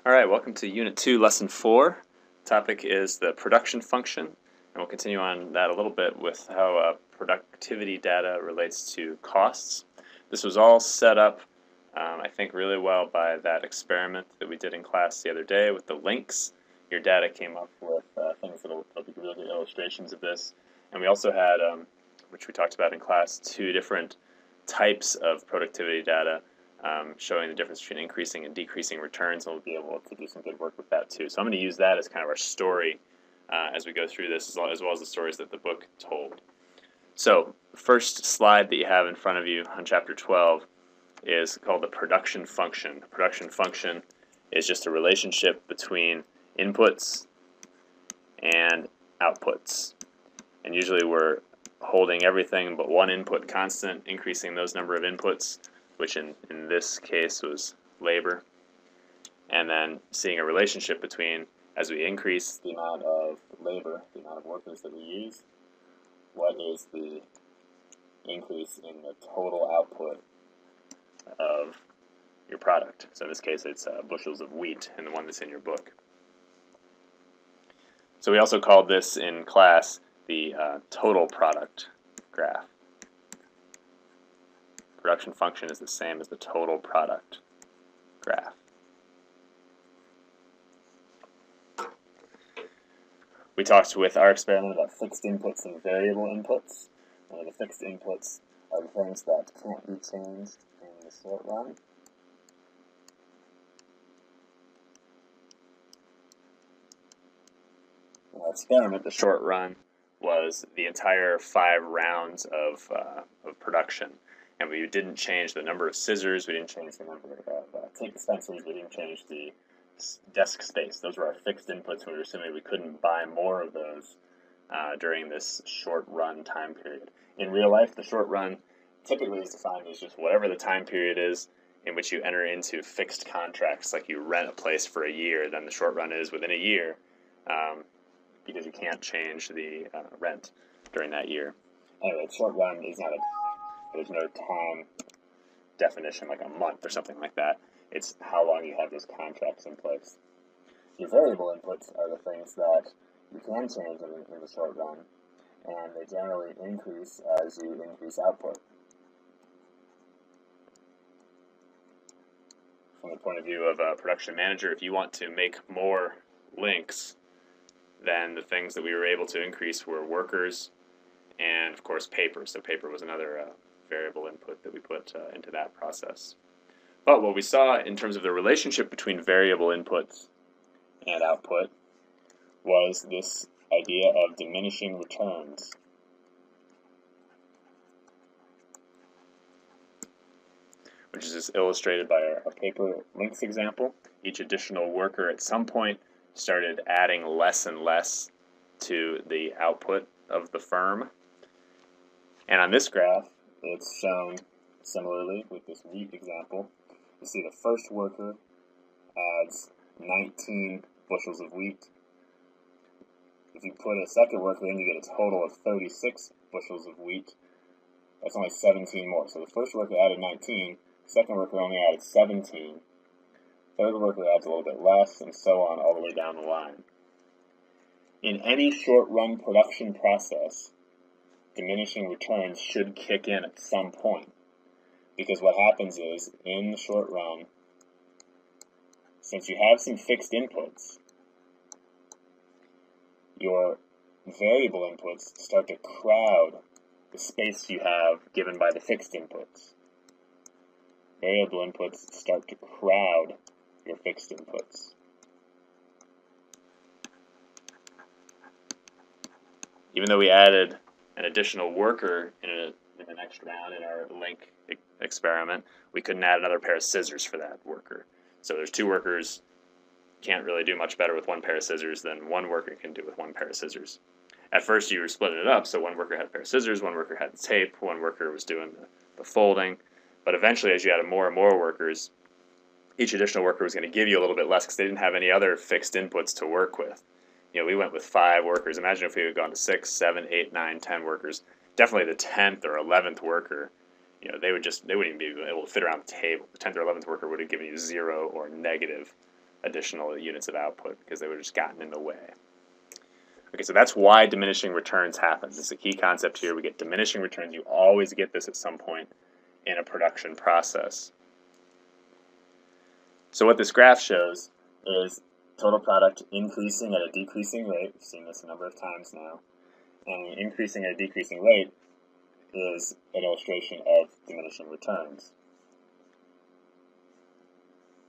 Alright, welcome to Unit 2, Lesson 4. The topic is the production function, and we'll continue on that a little bit with how productivity data relates to costs. This was all set up, I think, really well by that experiment that we did in class the other day with the links. Your data came up with things that will be really good illustrations of this. And we also had, which we talked about in class, two different types of productivity data showing the difference between increasing and decreasing returns, and we'll be able to do some good work with that too. So I'm going to use that as kind of our story as we go through this, as well as the stories that the book told. So the first slide that you have in front of you on chapter 12 is called the production function. The production function is just a relationship between inputs and outputs. And usually we're holding everything but one input constant, increasing those number of inputs, which in this case was labor, and then seeing a relationship between, as we increase the amount of labor, the amount of workers that we use, what is the increase in the total output of your product. So in this case it's bushels of wheat in the one that's in your book. So we also called this in class the total product graph. Production function is the same as the total product graph. We talked with our experiment about fixed inputs and variable inputs. The fixed inputs are the things that can't be changed in the short run. In our experiment, the short run was the entire 5 rounds of production. And we didn't change the number of scissors, we didn't change the number of tape dispensers, we didn't change the desk space. Those were our fixed inputs, and we were assuming we couldn't buy more of those during this short run time period. In real life, the short run typically is defined as just whatever the time period is in which you enter into fixed contracts, like you rent a place for a year, then the short run is within a year, because you can't change the rent during that year. Anyway, the short run is not there's no time definition like a month or something like that. It's how long you have those contracts in place. Your variable inputs are the things that you can change in the short run, and they generally increase as you increase output. From the point of view of a production manager, if you want to make more links, then the things that we were able to increase were workers and, of course, paper. So paper was another variable input that we put into that process. But what we saw in terms of the relationship between variable inputs and output was this idea of diminishing returns. Which is just illustrated by our paper links example. Each additional worker at some point started adding less and less to the output of the firm. And on this graph, it's shown similarly with this wheat example. You see the first worker adds 19 bushels of wheat. If you put a second worker in, you get a total of 36 bushels of wheat. That's only 17 more. So the first worker added 19, the second worker only added 17. Third worker adds a little bit less, and so on all the way down the line. In any short-run production process, diminishing returns should kick in at some point. Because what happens is, in the short run, since you have some fixed inputs, your variable inputs start to crowd the space you have given by the fixed inputs. Variable inputs start to crowd your fixed inputs. Even though we added an additional worker in the next round in our link experiment, we couldn't add another pair of scissors for that worker. So there's 2 workers, can't really do much better with 1 pair of scissors than 1 worker can do with 1 pair of scissors. At first you were splitting it up, so 1 worker had a pair of scissors, 1 worker had the tape, 1 worker was doing the folding. But eventually, as you added more and more workers, each additional worker was going to give you a little bit less because they didn't have any other fixed inputs to work with. You know, we went with 5 workers. Imagine if we had gone to 6, 7, 8, 9, 10 workers. Definitely the 10th or 11th worker, you know, they wouldn't even be able to fit around the table. The 10th or 11th worker would have given you 0 or negative additional units of output because they would have just gotten in the way. Okay, so that's why diminishing returns happens. This is a key concept here. We get diminishing returns. You always get this at some point in a production process. So what this graph shows is total product increasing at a decreasing rate. We've seen this a number of times now. And increasing at a decreasing rate is an illustration of diminishing returns.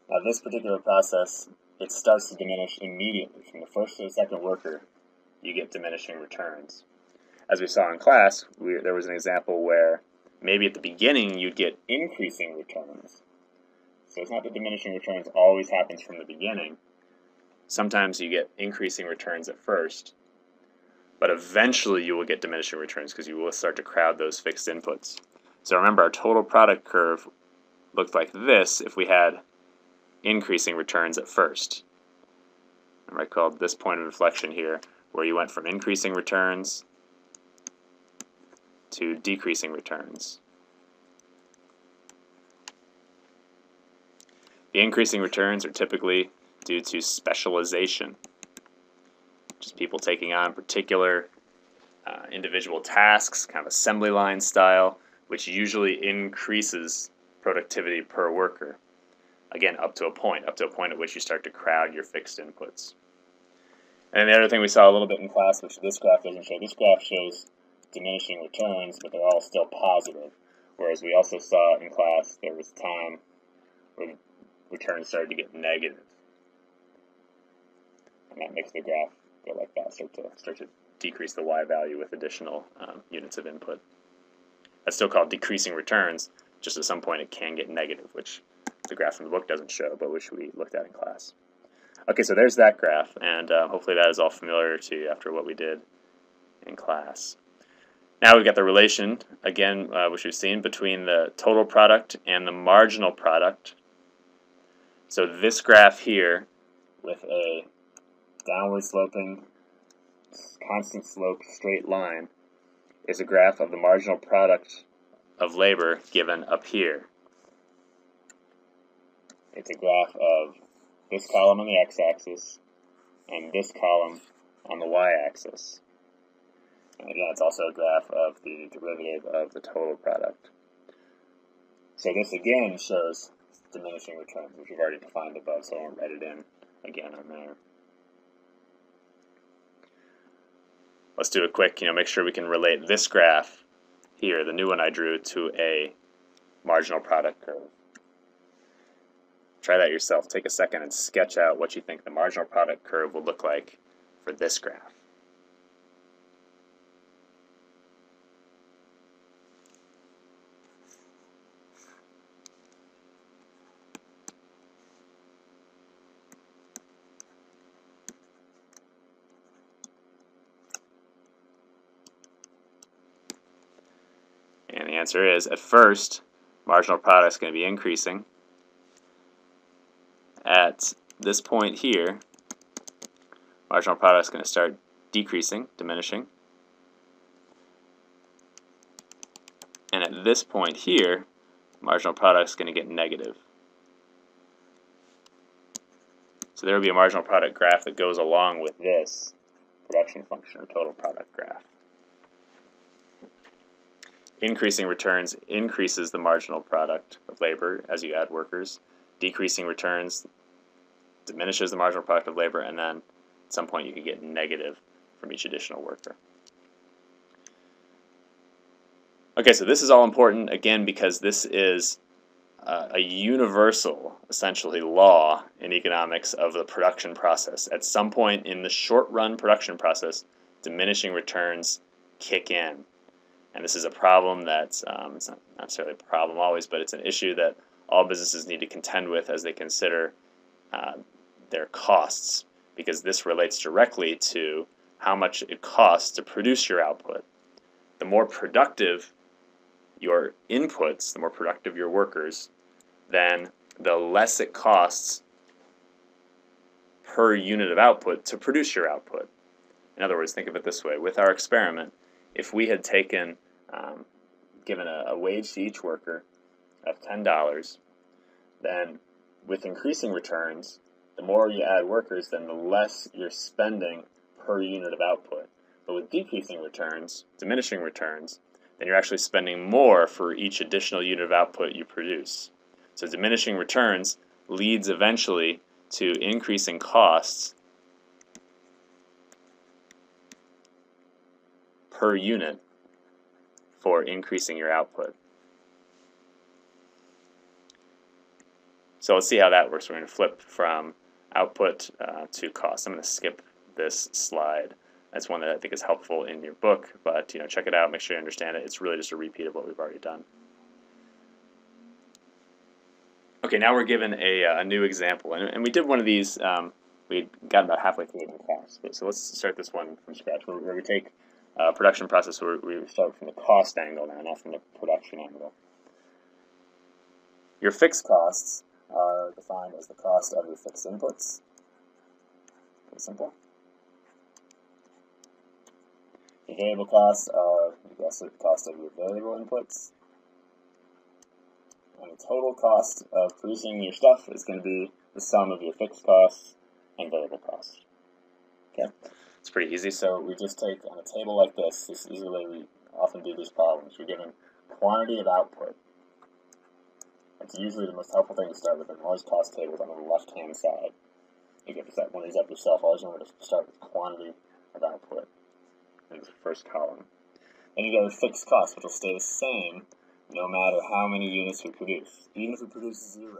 Now this particular process, it starts to diminish immediately. From the first to the second worker, you get diminishing returns. As we saw in class, there was an example where maybe at the beginning you'd get increasing returns. So it's not that diminishing returns always happens from the beginning. Sometimes you get increasing returns at first, but eventually you will get diminishing returns because you will start to crowd those fixed inputs. So remember, our total product curve looked like this if we had increasing returns at first. Remember, I called this point of inflection here, where you went from increasing returns to decreasing returns. The increasing returns are typically due to specialization, just people taking on particular individual tasks, kind of assembly line style, which usually increases productivity per worker. Again, up to a point at which you start to crowd your fixed inputs. And the other thing we saw a little bit in class, which this graph doesn't show, this graph shows diminishing returns, but they're all still positive. Whereas we also saw in class there was time where returns started to get negative. And that makes the graph go like that, start to decrease the y value with additional units of input. That's still called decreasing returns, just at some point it can get negative, which the graph in the book doesn't show, but which we looked at in class. Okay, so there's that graph, and hopefully that is all familiar to you after what we did in class. Now we've got the relation, again, which we've seen, between the total product and the marginal product. So this graph here, with a downward sloping, constant slope straight line, is a graph of the marginal product of labor given up here. It's a graph of this column on the x-axis and this column on the y-axis. And again, it's also a graph of the derivative of the total product. So this again shows diminishing returns, which we've already defined above, so I won't write it in again on there. Let's do a quick, make sure we can relate this graph here, the new one I drew, to a marginal product curve. Try that yourself. Take a second and sketch out what you think the marginal product curve will look like for this graph. And the answer is, at first, marginal product is going to be increasing. At this point here, marginal product is going to start decreasing, diminishing. And at this point here, marginal product is going to get negative. So there will be a marginal product graph that goes along with this production function or total product graph. Increasing returns increases the marginal product of labor as you add workers. Decreasing returns diminishes the marginal product of labor, and then at some point you could get negative from each additional worker. Okay, so this is all important, again, because this is a universal, essentially, law in economics of the production process. At some point in the short-run production process, diminishing returns kick in. And this is a problem that's, it's not necessarily a problem always, but it's an issue that all businesses need to contend with as they consider their costs, because this relates directly to how much it costs to produce your output. The more productive your inputs, the more productive your workers, then the less it costs per unit of output to produce your output. In other words, think of it this way. With our experiment, if we had taken, given a wage to each worker of $10, then with increasing returns, the more you add workers, then the less you're spending per unit of output. But with decreasing returns, diminishing returns, then you're actually spending more for each additional unit of output you produce. So diminishing returns leads eventually to increasing costs per unit for increasing your output. So let's see how that works. We're going to flip from output to cost. I'm going to skip this slide. That's one that I think is helpful in your book, but check it out, make sure you understand it. It's really just a repeat of what we've already done. Okay, now we're given a new example, and we did one of these. We got about halfway through it in class, so let's start this one from scratch, where we take a production process where we start from the cost angle now, not from the production angle. Your fixed costs are defined as the cost of your fixed inputs. Pretty simple. Your variable costs are, the cost of your variable inputs. And the total cost of producing your stuff is going to be the sum of your fixed costs and variable costs. Okay? It's pretty easy. So we just take on a table like this is the way we often do these problems. You're given quantity of output. It's usually the most helpful thing to start with. And always cost tables on the left-hand side. You get to set one of these up yourself. Always remember to start with quantity of output in the first column. Then you go to fixed costs, which will stay the same no matter how many units we produce. Even if we produce 0.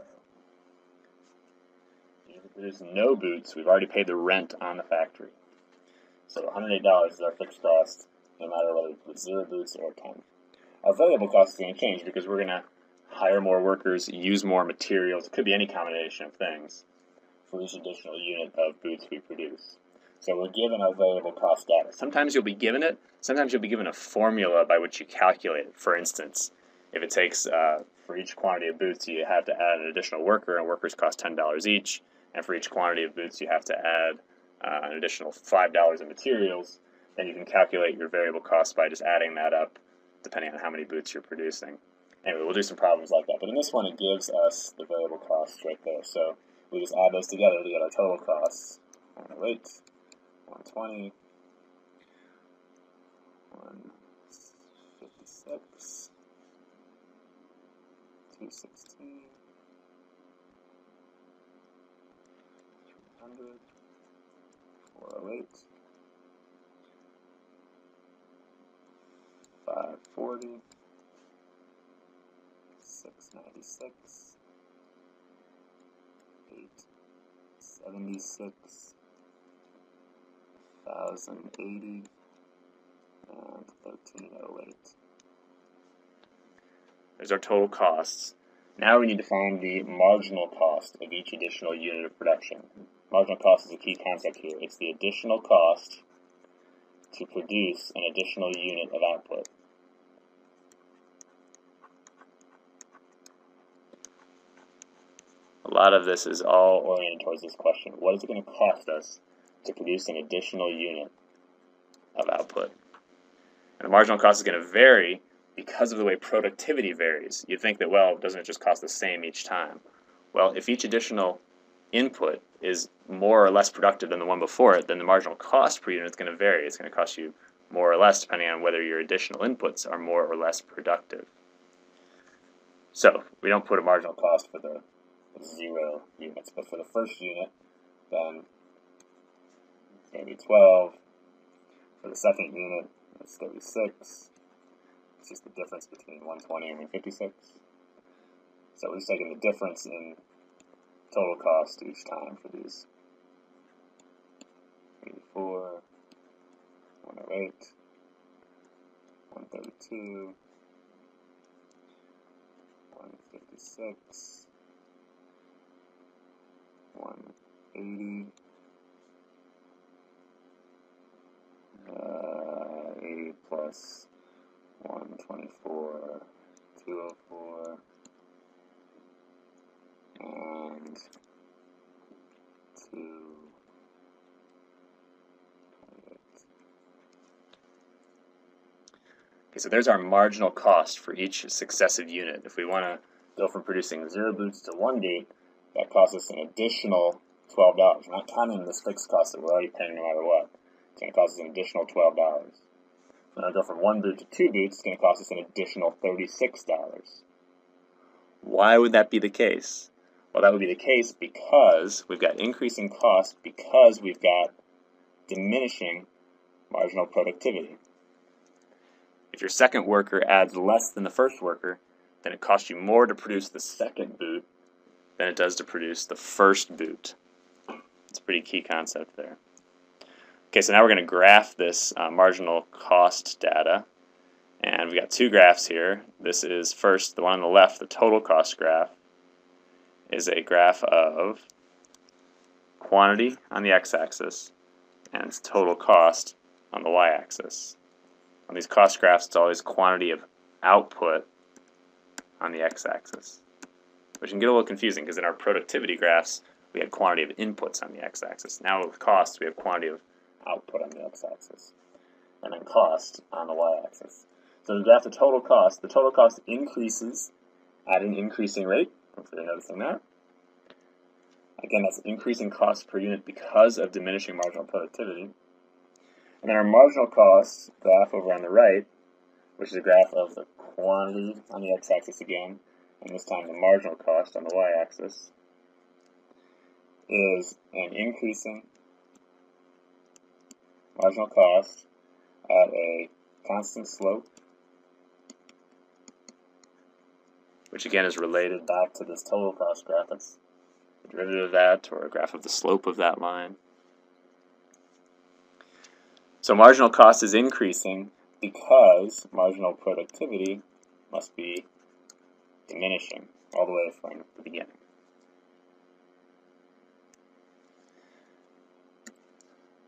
Even if we produce no boots, we've already paid the rent on the factory. So $108 is our fixed cost, no matter whether we put 0 boots or 10. Our variable cost is going to change because we're going to hire more workers, use more materials. It could be any combination of things for each additional unit of boots we produce. So we're given our variable cost data. Sometimes you'll be given it. Sometimes you'll be given a formula by which you calculate it. For instance, if it takes, for each quantity of boots, you have to add an additional worker, and workers cost $10 each. And for each quantity of boots, you have to add an additional $5 in materials. Then you can calculate your variable cost by just adding that up, depending on how many boots you're producing. Anyway, we'll do some problems like that. But in this one, it gives us the variable costs right there. So we just add those together to get our total costs. 108, 120, 156, 216, 300, 408, 540, 696, 876, 1080, and 1308. There's our total costs. Now we need to find the marginal cost of each additional unit of production. Marginal cost is a key concept here. It's the additional cost to produce an additional unit of output. A lot of this is all oriented towards this question. What is it going to cost us to produce an additional unit of output? And the marginal cost is going to vary because of the way productivity varies. You'd think that, well, doesn't it just cost the same each time? Well, if each additional input is more or less productive than the one before it, then the marginal cost per unit is going to vary. It's going to cost you more or less depending on whether your additional inputs are more or less productive. So we don't put a marginal cost for the 0 units, but for the first unit, then it's going to be 12. For the second unit, it's 36. It's just the difference between 120 and 156. So we're just taking the difference in total cost each time for these. 84, 108, 132, 156, 180, 80 plus 124, 204, and 228. Okay, so there's our marginal cost for each successive unit. If we want to go from producing 0 boots to 1 boot, that costs us an additional $12. We're not counting this fixed cost that we're already paying no matter what. It's going to cost us an additional $12. When I go from 1 boot to 2 boots, it's going to cost us an additional $36. Why would that be the case? Well, that would be the case because we've got increasing cost because we've got diminishing marginal productivity. If your second worker adds less than the first worker, then it costs you more to produce the second boot than it does to produce the first boot. It's a pretty key concept there. Okay, so now we're going to graph this marginal cost data. And we've got two graphs here. This is first, the one on the left, the total cost graph, is a graph of quantity on the x-axis and its total cost on the y-axis. On these cost graphs, it's always quantity of output on the x-axis, which can get a little confusing because in our productivity graphs, we had quantity of inputs on the x-axis. Now with cost, we have quantity of output on the x-axis, and then cost on the y-axis. So we graph the total cost increases at an increasing rate. Hopefully you're noticing that. Again, that's increasing cost per unit because of diminishing marginal productivity. And then our marginal cost graph over on the right, which is a graph of the quantity on the x-axis again, and this time the marginal cost on the y-axis, is an increasing marginal cost at a constant slope, which again is related back to this total cost graph. That's the derivative of that, or a graph of the slope of that line. So marginal cost is increasing because marginal productivity must be diminishing all the way from the beginning.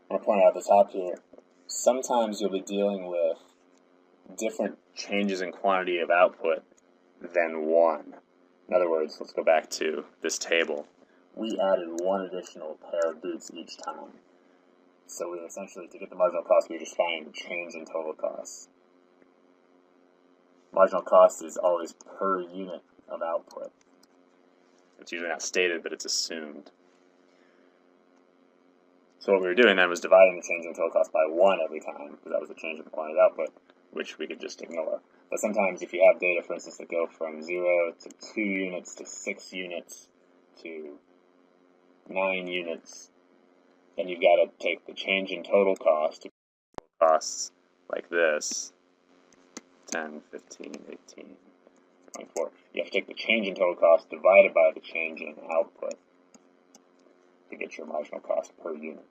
I want to point out at the top here, sometimes you'll be dealing with different changes in quantity of output than one. In other words, let's go back to this table. We added one additional pair of boots each time. So we essentially, to get the marginal cost, we just find the change in total cost. Marginal cost is always per unit of output. It's usually not stated, but it's assumed. So what we were doing then was dividing the change in total cost by 1 every time, because that was the change in the quantity of output, which we could just ignore. But sometimes if you have data, for instance, that go from 0 to 2 units to 6 units to 9 units, then you've got to take the change in total cost, costs like this, 10, 15, 18, 24. You have to take the change in total cost divided by the change in output to get your marginal cost per unit.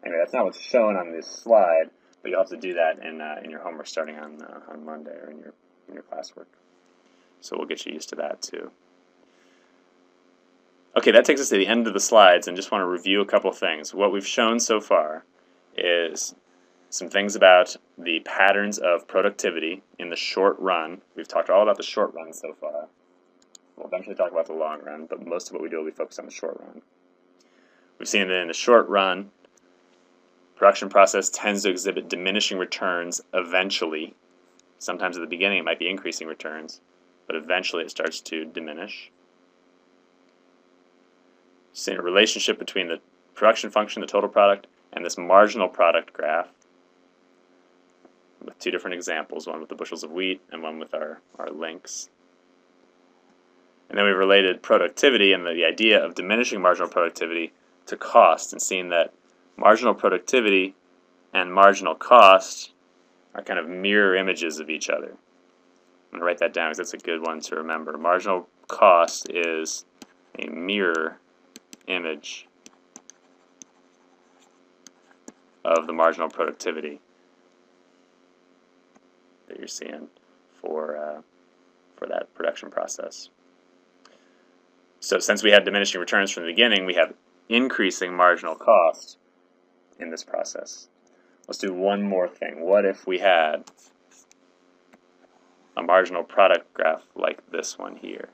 Anyway, that's not what's shown on this slide, but you'll have to do that in your homework starting on Monday, or in your classwork. So we'll get you used to that too. Okay, that takes us to the end of the slides, and just want to review a couple things. What we've shown so far is some things about the patterns of productivity in the short run. We've talked all about the short run so far. We'll eventually talk about the long run, but most of what we do will be focused on the short run. We've seen that in the short run, production process tends to exhibit diminishing returns eventually. Sometimes at the beginning it might be increasing returns, but eventually it starts to diminish. Seeing a relationship between the production function, the total product, and this marginal product graph with two different examples, one with the bushels of wheat and one with our links. And then we've related productivity and the idea of diminishing marginal productivity to cost, and seeing that marginal productivity and marginal cost are kind of mirror images of each other. I'm going to write that down because that's a good one to remember. Marginal cost is a mirror image of the marginal productivity that you're seeing for that production process. So since we had diminishing returns from the beginning, we have increasing marginal cost in this process. Let's do one more thing. What if we had a marginal product graph like this one here?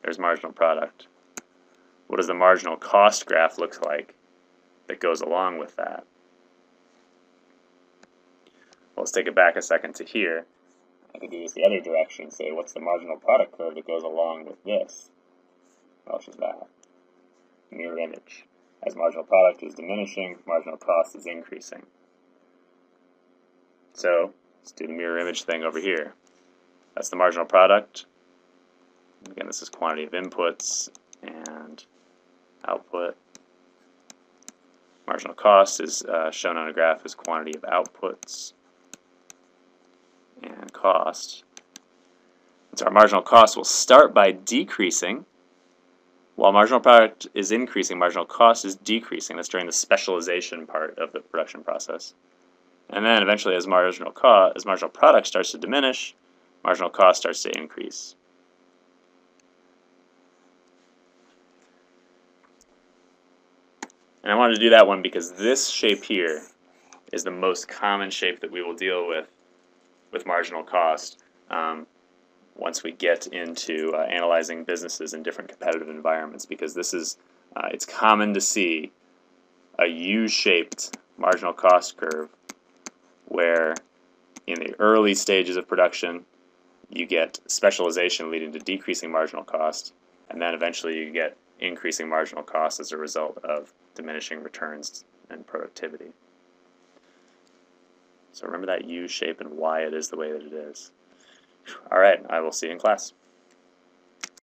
There's marginal product. What does the marginal cost graph look like that goes along with that? Well, let's take it back a second to here. I could do this the other direction, say what's the marginal product curve that goes along with this? Well, it's just that. Mirror image. As marginal product is diminishing, marginal cost is increasing. So let's do the mirror image thing over here. That's the marginal product. Again, this is quantity of inputs and output. Marginal cost is shown on a graph as quantity of outputs and cost. And so our marginal cost will start by decreasing. While marginal product is increasing, marginal cost is decreasing. That's during the specialization part of the production process. And then eventually as marginal product starts to diminish, marginal cost starts to increase. And I wanted to do that one because this shape here is the most common shape that we will deal with marginal cost once we get into analyzing businesses in different competitive environments, because this is it's common to see a U-shaped marginal cost curve where in the early stages of production you get specialization leading to decreasing marginal cost, and then eventually you get increasing marginal cost as a result of diminishing returns and productivity. So remember that U shape and why it is the way that it is. All right, I will see you in class.